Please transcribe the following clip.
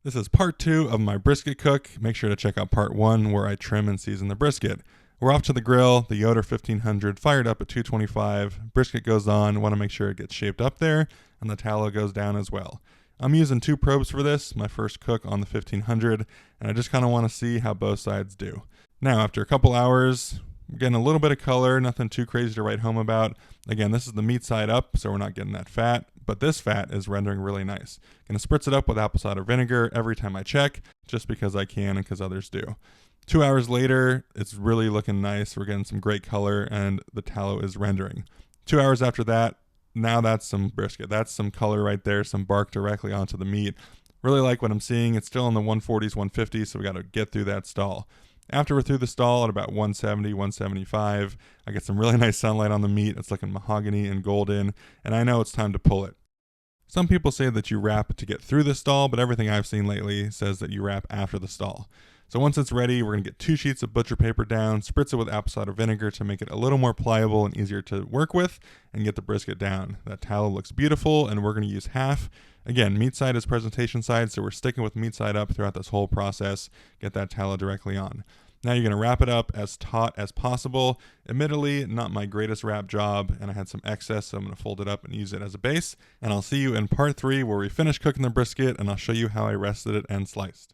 This is part 2 of my brisket cook. Make sure to check out part 1 where I trim and season the brisket. We're off to the grill, the Yoder 1500 fired up at 225. Brisket goes on, want to make sure it gets shaped up there, and the tallow goes down as well. I'm using 2 probes for this, my first cook on the 1500, and I just kind of want to see how both sides do. Now, after a couple hours, we're getting a little bit of color, nothing too crazy to write home about. Again, this is the meat side up, so we're not getting that fat, but this fat is rendering really nice. Gonna spritz it up with apple cider vinegar every time I check, just because I can and because others do. 2 hours later, it's really looking nice. We're getting some great color and the tallow is rendering. 2 hours after that, now that's some brisket. That's some color right there, some bark directly onto the meat. Really like what I'm seeing. It's still in the 140s, 150s, so we got to get through that stall. After we're through the stall at about 170, 175, I get some really nice sunlight on the meat. It's looking mahogany and golden, and I know it's time to pull it. Some people say that you wrap to get through the stall, but everything I've seen lately says that you wrap after the stall. So once it's ready, we're going to get 2 sheets of butcher paper down, spritz it with apple cider vinegar to make it a little more pliable and easier to work with, and get the brisket down. That tallow looks beautiful, and we're going to use half. Again, meat side is presentation side, so we're sticking with meat side up throughout this whole process. Get that tallow directly on. Now you're going to wrap it up as taut as possible. Admittedly, not my greatest wrap job, and I had some excess, so I'm going to fold it up and use it as a base. And I'll see you in part 3 where we finish cooking the brisket, and I'll show you how I rested it and sliced.